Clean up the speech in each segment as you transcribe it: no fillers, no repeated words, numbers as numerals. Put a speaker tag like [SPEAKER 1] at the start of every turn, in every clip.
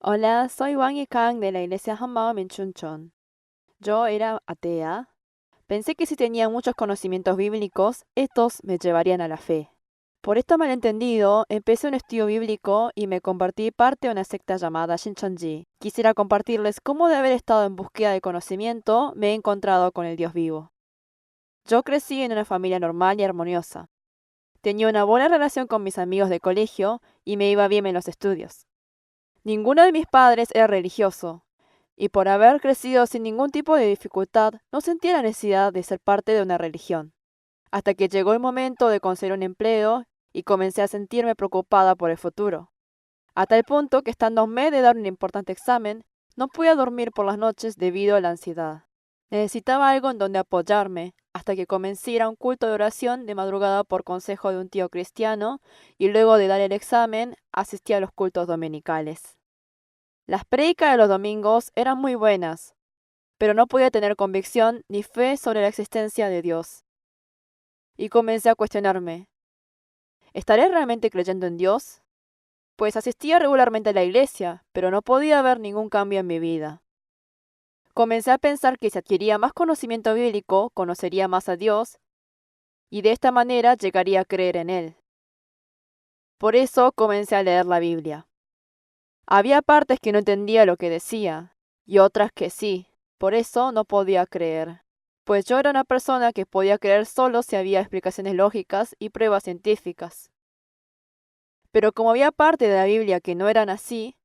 [SPEAKER 1] Hola, soy Wang Yikang de la iglesia Hambao en Chuncheon. Yo era atea. Pensé que si tenía muchos conocimientos bíblicos, estos me llevarían a la fe. Por esto malentendido, empecé un estudio bíblico y me convertí parte de una secta llamada Shincheonji. Quisiera compartirles cómo de haber estado en búsqueda de conocimiento me he encontrado con el Dios vivo. Yo crecí en una familia normal y armoniosa. Tenía una buena relación con mis amigos de colegio y me iba bien en los estudios. Ninguno de mis padres era religioso, y por haber crecido sin ningún tipo de dificultad, no sentía la necesidad de ser parte de una religión. Hasta que llegó el momento de conseguir un empleo y comencé a sentirme preocupada por el futuro. A tal punto que estando a un mes de dar un importante examen, no podía dormir por las noches debido a la ansiedad. Necesitaba algo en donde apoyarme, hasta que comencé a ir a un culto de oración de madrugada por consejo de un tío cristiano, y luego de dar el examen, asistí a los cultos dominicales. Las prédicas de los domingos eran muy buenas, pero no podía tener convicción ni fe sobre la existencia de Dios. Y comencé a cuestionarme, ¿estaré realmente creyendo en Dios? Pues asistía regularmente a la iglesia, pero no podía ver ningún cambio en mi vida. Comencé a pensar que si adquiría más conocimiento bíblico, conocería más a Dios, y de esta manera llegaría a creer en Él. Por eso comencé a leer la Biblia. Había partes que no entendía lo que decía, y otras que sí, por eso no podía creer. Pues yo era una persona que podía creer solo si había explicaciones lógicas y pruebas científicas. Pero como había parte de la Biblia que no eran así,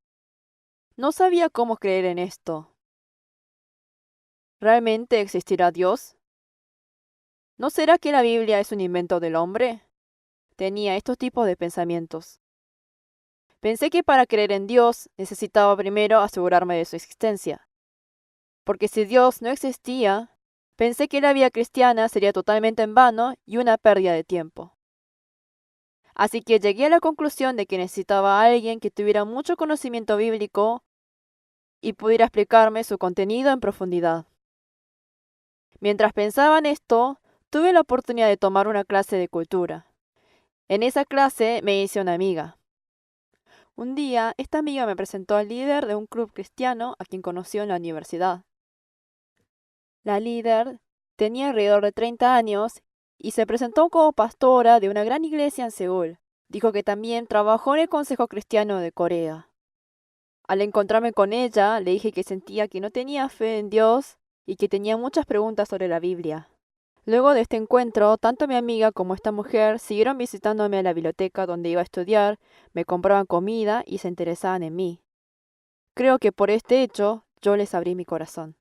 [SPEAKER 1] no sabía cómo creer en esto. ¿Realmente existirá Dios? ¿No será que la Biblia es un invento del hombre? Tenía estos tipos de pensamientos. Pensé que para creer en Dios necesitaba primero asegurarme de su existencia. Porque si Dios no existía, pensé que la vida cristiana sería totalmente en vano y una pérdida de tiempo. Así que llegué a la conclusión de que necesitaba a alguien que tuviera mucho conocimiento bíblico y pudiera explicarme su contenido en profundidad. Mientras pensaba en esto, tuve la oportunidad de tomar una clase de cultura. En esa clase me hice una amiga. Un día, esta amiga me presentó al líder de un club cristiano a quien conoció en la universidad. La líder tenía alrededor de 30 años y se presentó como pastora de una gran iglesia en Seúl. Dijo que también trabajó en el Consejo Cristiano de Corea. Al encontrarme con ella, le dije que sentía que no tenía fe en Dios y que tenía muchas preguntas sobre la Biblia. Luego de este encuentro, tanto mi amiga como esta mujer siguieron visitándome a la biblioteca donde iba a estudiar, me compraban comida y se interesaban en mí. Creo que por este hecho, yo les abrí mi corazón.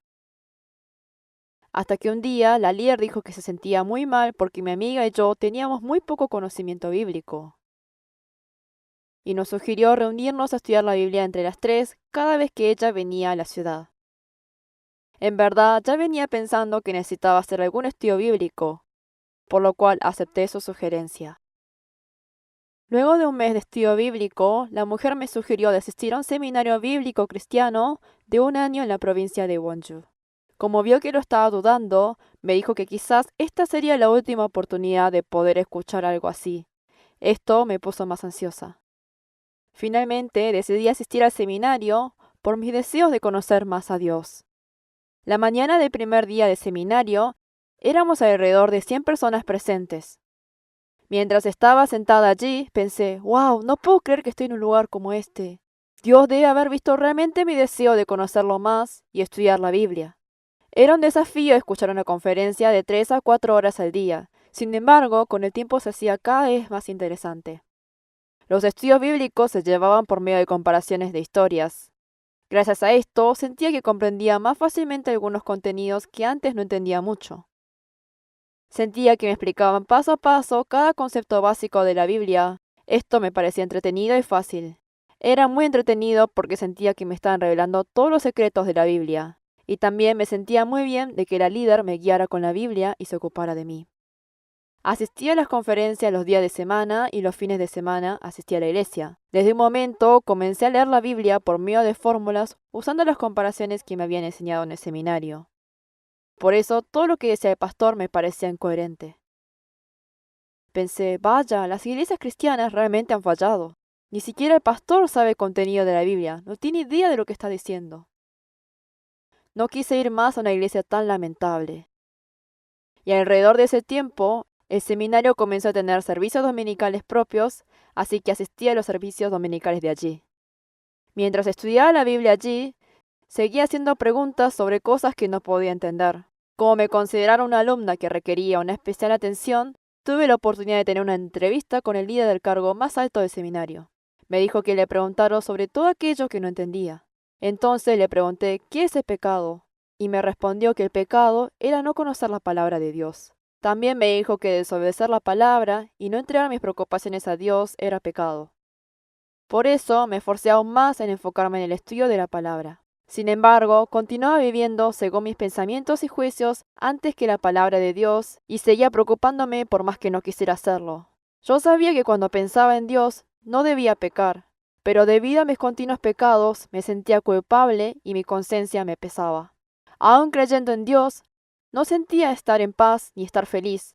[SPEAKER 1] Hasta que un día la líder dijo que se sentía muy mal porque mi amiga y yo teníamos muy poco conocimiento bíblico, y nos sugirió reunirnos a estudiar la Biblia entre las tres cada vez que ella venía a la ciudad. En verdad, ya venía pensando que necesitaba hacer algún estudio bíblico, por lo cual acepté su sugerencia. Luego de un mes de estudio bíblico, la mujer me sugirió de asistir a un seminario bíblico cristiano de un año en la provincia de Wonju. Como vio que lo estaba dudando, me dijo que quizás esta sería la última oportunidad de poder escuchar algo así. Esto me puso más ansiosa. Finalmente decidí asistir al seminario por mis deseos de conocer más a Dios. La mañana del primer día de seminario, éramos alrededor de 100 personas presentes. Mientras estaba sentada allí, pensé, wow, no puedo creer que estoy en un lugar como este. Dios debe haber visto realmente mi deseo de conocerlo más y estudiar la Biblia. Era un desafío escuchar una conferencia de 3 a 4 horas al día. Sin embargo, con el tiempo se hacía cada vez más interesante. Los estudios bíblicos se llevaban por medio de comparaciones de historias. Gracias a esto, sentía que comprendía más fácilmente algunos contenidos que antes no entendía mucho. Sentía que me explicaban paso a paso cada concepto básico de la Biblia. Esto me parecía entretenido y fácil. Era muy entretenido porque sentía que me estaban revelando todos los secretos de la Biblia. Y también me sentía muy bien de que la líder me guiara con la Biblia y se ocupara de mí. Asistía a las conferencias los días de semana y los fines de semana asistía a la iglesia. Desde un momento comencé a leer la Biblia por medio de fórmulas usando las comparaciones que me habían enseñado en el seminario. Por eso todo lo que decía el pastor me parecía incoherente. Pensé, vaya, las iglesias cristianas realmente han fallado. Ni siquiera el pastor sabe el contenido de la Biblia, no tiene idea de lo que está diciendo. No quise ir más a una iglesia tan lamentable. Y alrededor de ese tiempo, el seminario comenzó a tener servicios dominicales propios, así que asistía a los servicios dominicales de allí. Mientras estudiaba la Biblia allí, seguía haciendo preguntas sobre cosas que no podía entender. Como me considerara una alumna que requería una especial atención, tuve la oportunidad de tener una entrevista con el líder del cargo más alto del seminario. Me dijo que le preguntaron sobre todo aquello que no entendía. Entonces le pregunté, ¿qué es el pecado? Y me respondió que el pecado era no conocer la palabra de Dios. También me dijo que desobedecer la palabra y no entregar mis preocupaciones a Dios era pecado. Por eso me esforcé aún más en enfocarme en el estudio de la palabra. Sin embargo, continuaba viviendo según mis pensamientos y juicios antes que la palabra de Dios y seguía preocupándome por más que no quisiera hacerlo. Yo sabía que cuando pensaba en Dios no debía pecar, pero debido a mis continuos pecados me sentía culpable y mi conciencia me pesaba. Aún creyendo en Dios, no sentía estar en paz ni estar feliz.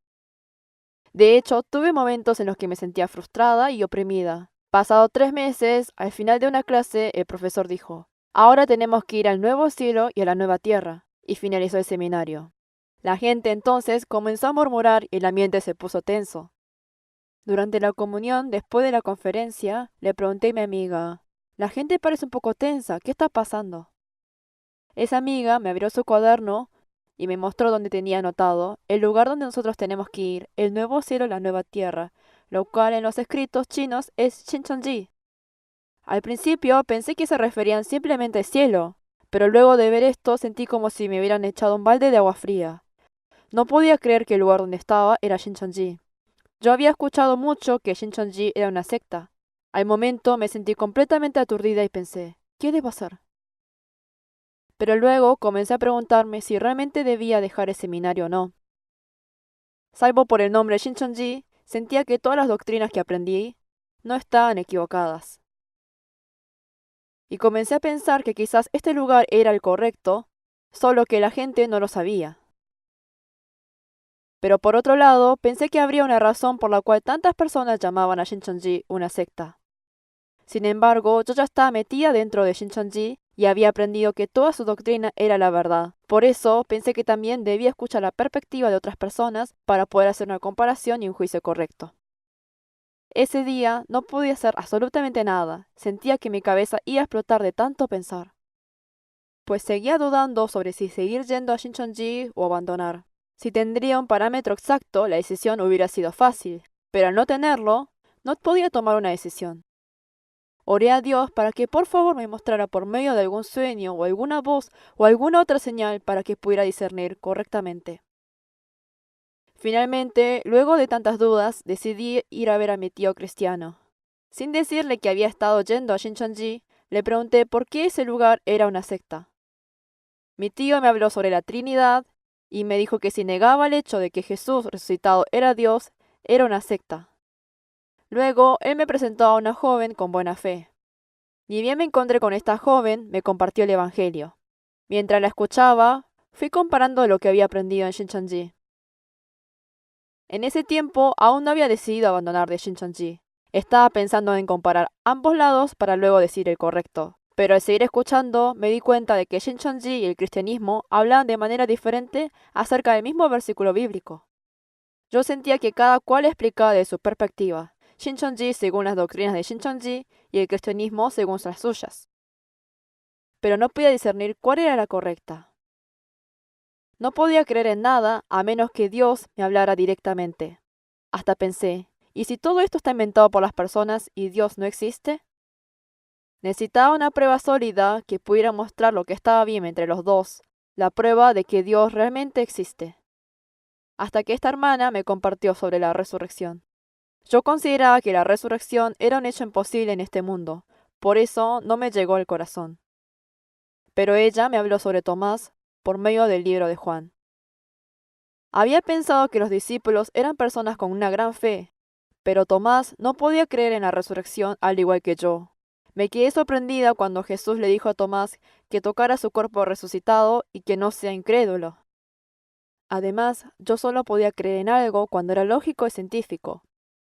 [SPEAKER 1] De hecho, tuve momentos en los que me sentía frustrada y oprimida. Pasado 3 meses, al final de una clase, el profesor dijo, ahora tenemos que ir al nuevo cielo y a la nueva tierra, y finalizó el seminario. La gente entonces comenzó a murmurar y el ambiente se puso tenso. Durante la comunión, después de la conferencia, le pregunté a mi amiga, la gente parece un poco tensa, ¿qué está pasando? Esa amiga me abrió su cuaderno y me mostró donde tenía anotado el lugar donde nosotros tenemos que ir, el nuevo cielo y la nueva tierra, lo cual en los escritos chinos es Shincheonji. Al principio pensé que se referían simplemente al cielo, pero luego de ver esto sentí como si me hubieran echado un balde de agua fría. No podía creer que el lugar donde estaba era Shincheonji. Yo había escuchado mucho que Shincheonji era una secta. Al momento me sentí completamente aturdida y pensé, ¿qué debo hacer? Pero luego comencé a preguntarme si realmente debía dejar el seminario o no. Salvo por el nombre Shincheonji, sentía que todas las doctrinas que aprendí no estaban equivocadas. Y comencé a pensar que quizás este lugar era el correcto, solo que la gente no lo sabía. Pero por otro lado, pensé que habría una razón por la cual tantas personas llamaban a Shincheonji una secta. Sin embargo, yo ya estaba metida dentro de Shincheonji y había aprendido que toda su doctrina era la verdad. Por eso pensé que también debía escuchar la perspectiva de otras personas para poder hacer una comparación y un juicio correcto. Ese día no podía hacer absolutamente nada, sentía que mi cabeza iba a explotar de tanto pensar. Pues seguía dudando sobre si seguir yendo a Shincheonji o abandonar. Si tendría un parámetro exacto, la decisión hubiera sido fácil, pero al no tenerlo, no podía tomar una decisión. Oré a Dios para que por favor me mostrara por medio de algún sueño o alguna voz o alguna otra señal para que pudiera discernir correctamente. Finalmente, luego de tantas dudas, decidí ir a ver a mi tío cristiano. Sin decirle que había estado yendo a Shincheonji, le pregunté por qué ese lugar era una secta. Mi tío me habló sobre la Trinidad y me dijo que si negaba el hecho de que Jesús resucitado era Dios, era una secta. Luego, él me presentó a una joven con buena fe. Ni bien me encontré con esta joven, me compartió el Evangelio. Mientras la escuchaba, fui comparando lo que había aprendido en Shincheonji. En ese tiempo, aún no había decidido abandonar de Shincheonji. Estaba pensando en comparar ambos lados para luego decir el correcto. Pero al seguir escuchando, me di cuenta de que Shincheonji y el cristianismo hablaban de manera diferente acerca del mismo versículo bíblico. Yo sentía que cada cual explicaba de su perspectiva, Shincheonji según las doctrinas de Shincheonji y el cristianismo según las suyas. Pero no podía discernir cuál era la correcta. No podía creer en nada a menos que Dios me hablara directamente. Hasta pensé, ¿y si todo esto está inventado por las personas y Dios no existe? Necesitaba una prueba sólida que pudiera mostrar lo que estaba bien entre los dos, la prueba de que Dios realmente existe. Hasta que esta hermana me compartió sobre la resurrección. Yo consideraba que la resurrección era un hecho imposible en este mundo, por eso no me llegó al corazón. Pero ella me habló sobre Tomás por medio del libro de Juan. Había pensado que los discípulos eran personas con una gran fe, pero Tomás no podía creer en la resurrección al igual que yo. Me quedé sorprendida cuando Jesús le dijo a Tomás que tocara su cuerpo resucitado y que no sea incrédulo. Además, yo solo podía creer en algo cuando era lógico y científico.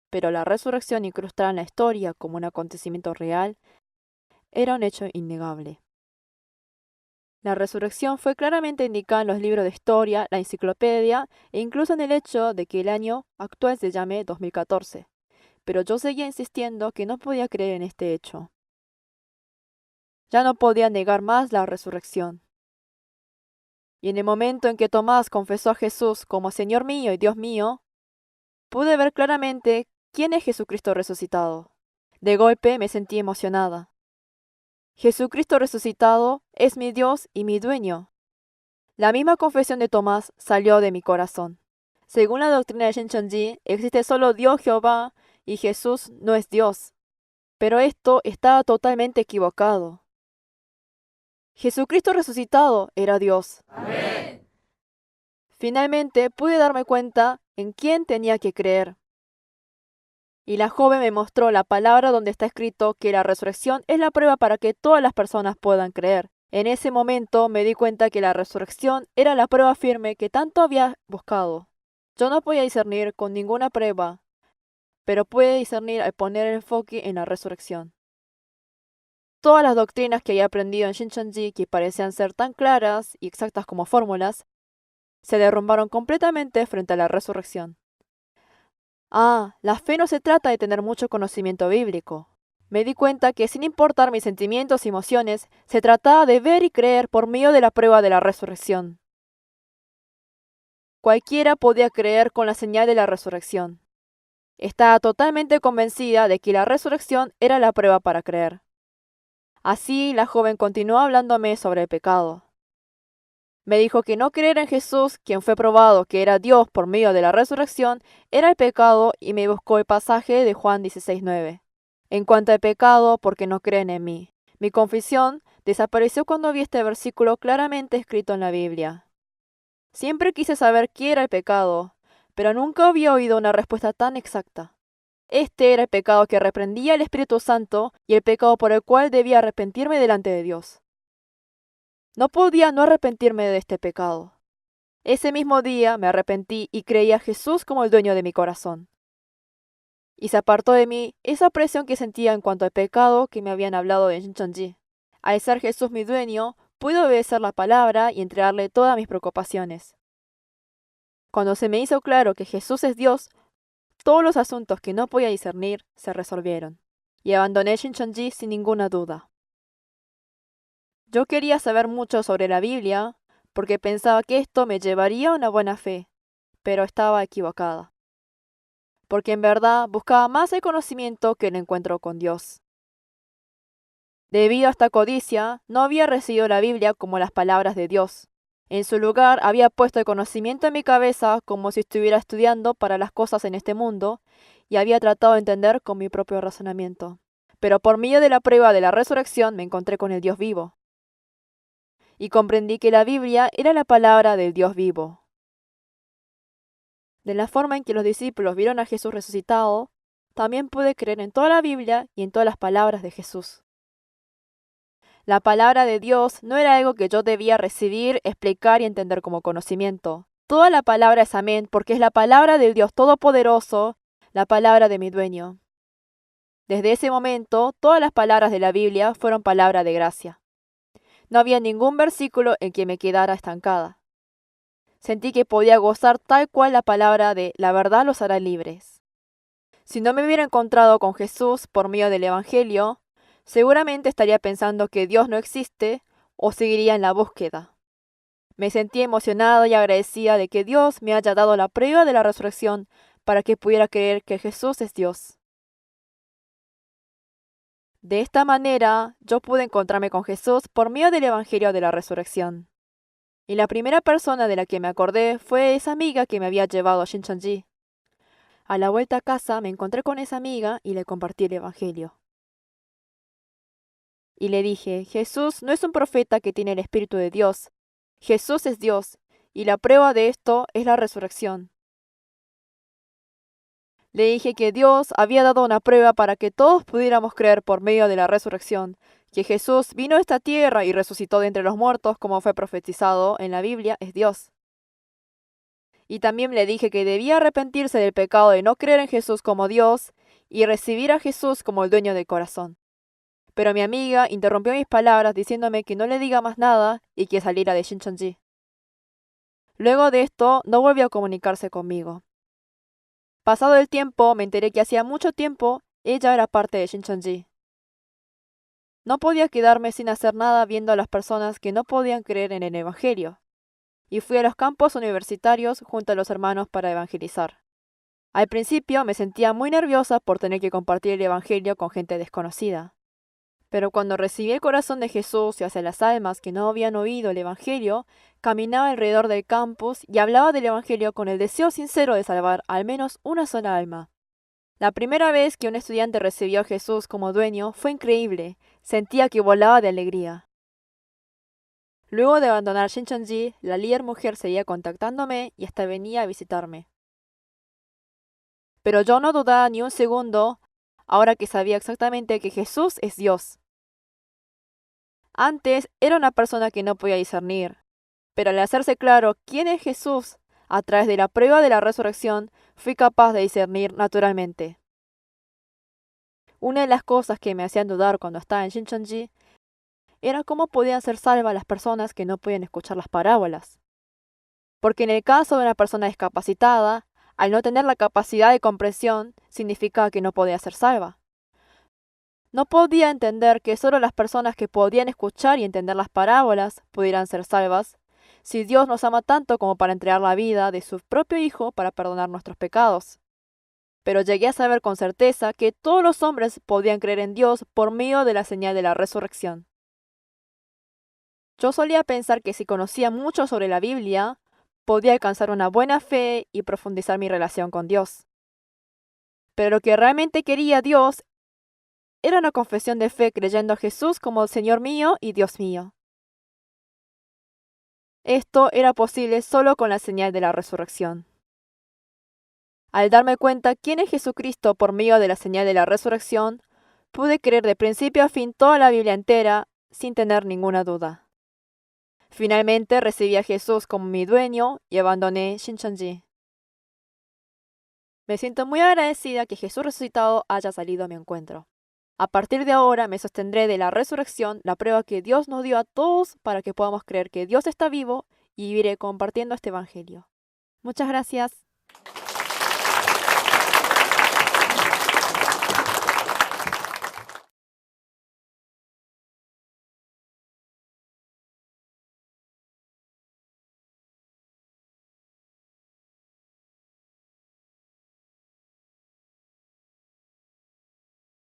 [SPEAKER 1] pero la resurrección incrustada en la historia como un acontecimiento real era un hecho innegable. La resurrección fue claramente indicada en los libros de historia, la enciclopedia e incluso en el hecho de que el año actual se llame 2014. Pero yo seguía insistiendo que no podía creer en este hecho. Ya no podía negar más la resurrección. Y en el momento en que Tomás confesó a Jesús como Señor mío y Dios mío, pude ver claramente quién es Jesucristo resucitado. De golpe me sentí emocionada. Jesucristo resucitado es mi Dios y mi dueño. La misma confesión de Tomás salió de mi corazón. Según la doctrina de Shincheonji, existe solo Dios Jehová y Jesús no es Dios. Pero esto estaba totalmente equivocado. Jesucristo resucitado era Dios.
[SPEAKER 2] Amén.
[SPEAKER 1] Finalmente pude darme cuenta en quién tenía que creer. Y la joven me mostró la palabra donde está escrito que la resurrección es la prueba para que todas las personas puedan creer. En ese momento me di cuenta que la resurrección era la prueba firme que tanto había buscado. Yo no podía discernir con ninguna prueba, pero pude discernir al poner el enfoque en la resurrección. Todas las doctrinas que había aprendido en Shincheonji, que parecían ser tan claras y exactas como fórmulas, se derrumbaron completamente frente a la resurrección. La fe no se trata de tener mucho conocimiento bíblico. Me di cuenta que sin importar mis sentimientos y emociones, se trataba de ver y creer por medio de la prueba de la resurrección. Cualquiera podía creer con la señal de la resurrección. Estaba totalmente convencida de que la resurrección era la prueba para creer. Así la joven continuó hablándome sobre el pecado. Me dijo que no creer en Jesús, quien fue probado que era Dios por medio de la resurrección, era el pecado y me buscó el pasaje de Juan 16:9. En cuanto al pecado, porque no creen en mí. Mi confesión desapareció cuando vi este versículo claramente escrito en la Biblia. Siempre quise saber qué era el pecado, pero nunca había oído una respuesta tan exacta. Este era el pecado que reprendía el Espíritu Santo y el pecado por el cual debía arrepentirme delante de Dios. No podía no arrepentirme de este pecado. Ese mismo día me arrepentí y creí a Jesús como el dueño de mi corazón. Y se apartó de mí esa presión que sentía en cuanto al pecado que me habían hablado en Shincheonji. Al ser Jesús mi dueño, pude obedecer la palabra y entregarle todas mis preocupaciones. Cuando se me hizo claro que Jesús es Dios, todos los asuntos que no podía discernir se resolvieron, y abandoné Shincheonji sin ninguna duda. Yo quería saber mucho sobre la Biblia, porque pensaba que esto me llevaría a una buena fe, pero estaba equivocada. Porque en verdad buscaba más el conocimiento que el encuentro con Dios. Debido a esta codicia, no había recibido la Biblia como las palabras de Dios. En su lugar había puesto el conocimiento en mi cabeza como si estuviera estudiando para las cosas en este mundo y había tratado de entender con mi propio razonamiento. Pero por medio de la prueba de la resurrección me encontré con el Dios vivo. Y comprendí que la Biblia era la palabra del Dios vivo. De la forma en que los discípulos vieron a Jesús resucitado, también pude creer en toda la Biblia y en todas las palabras de Jesús. La palabra de Dios no era algo que yo debía recibir, explicar y entender como conocimiento. Toda la palabra es amén porque es la palabra del Dios Todopoderoso, la palabra de mi dueño. Desde ese momento, todas las palabras de la Biblia fueron palabra de gracia. No había ningún versículo en que me quedara estancada. Sentí que podía gozar tal cual la palabra de la verdad los hará libres. Si no me hubiera encontrado con Jesús por medio del Evangelio, seguramente estaría pensando que Dios no existe o seguiría en la búsqueda. Me sentí emocionada y agradecida de que Dios me haya dado la prueba de la resurrección para que pudiera creer que Jesús es Dios. De esta manera, yo pude encontrarme con Jesús por medio del Evangelio de la resurrección. Y la primera persona de la que me acordé fue esa amiga que me había llevado a Shincheonji. A la vuelta a casa me encontré con esa amiga y le compartí el Evangelio. Y le dije, Jesús no es un profeta que tiene el Espíritu de Dios. Jesús es Dios, y la prueba de esto es la resurrección. Le dije que Dios había dado una prueba para que todos pudiéramos creer por medio de la resurrección, que Jesús vino a esta tierra y resucitó de entre los muertos como fue profetizado en la Biblia, es Dios. Y también le dije que debía arrepentirse del pecado de no creer en Jesús como Dios y recibir a Jesús como el dueño del corazón. Pero mi amiga interrumpió mis palabras diciéndome que no le diga más nada y que saliera de Shincheonji. Luego de esto, no volvió a comunicarse conmigo. Pasado el tiempo, me enteré que hacía mucho tiempo ella era parte de Shincheonji. No podía quedarme sin hacer nada viendo a las personas que no podían creer en el Evangelio, y fui a los campos universitarios junto a los hermanos para evangelizar. Al principio me sentía muy nerviosa por tener que compartir el Evangelio con gente desconocida. Pero cuando recibí el corazón de Jesús y hacia las almas que no habían oído el Evangelio, caminaba alrededor del campus y hablaba del Evangelio con el deseo sincero de salvar al menos una sola alma. La primera vez que un estudiante recibió a Jesús como dueño fue increíble, sentía que volaba de alegría. Luego de abandonar Shincheonji, la líder mujer seguía contactándome y hasta venía a visitarme. Pero yo no dudaba ni un segundo, ahora que sabía exactamente que Jesús es Dios. Antes era una persona que no podía discernir, pero al hacerse claro quién es Jesús, a través de la prueba de la resurrección, fui capaz de discernir naturalmente. Una de las cosas que me hacían dudar cuando estaba en Shincheonji era cómo podían ser salvas las personas que no podían escuchar las parábolas. Porque en el caso de una persona discapacitada, al no tener la capacidad de comprensión, significaba que no podía ser salva. No podía entender que solo las personas que podían escuchar y entender las parábolas pudieran ser salvas, si Dios nos ama tanto como para entregar la vida de su propio Hijo para perdonar nuestros pecados. Pero llegué a saber con certeza que todos los hombres podían creer en Dios por medio de la señal de la resurrección. Yo solía pensar que si conocía mucho sobre la Biblia, podía alcanzar una buena fe y profundizar mi relación con Dios. Pero lo que realmente quería Dios era una confesión de fe creyendo a Jesús como Señor mío y Dios mío. Esto era posible solo con la señal de la resurrección. Al darme cuenta quién es Jesucristo por medio de la señal de la resurrección, pude creer de principio a fin toda la Biblia entera sin tener ninguna duda. Finalmente recibí a Jesús como mi dueño y abandoné Shincheonji. Me siento muy agradecida que Jesús resucitado haya salido a mi encuentro. A partir de ahora me sostendré de la resurrección, la prueba que Dios nos dio a todos para que podamos creer que Dios está vivo y viviré compartiendo este evangelio. Muchas gracias.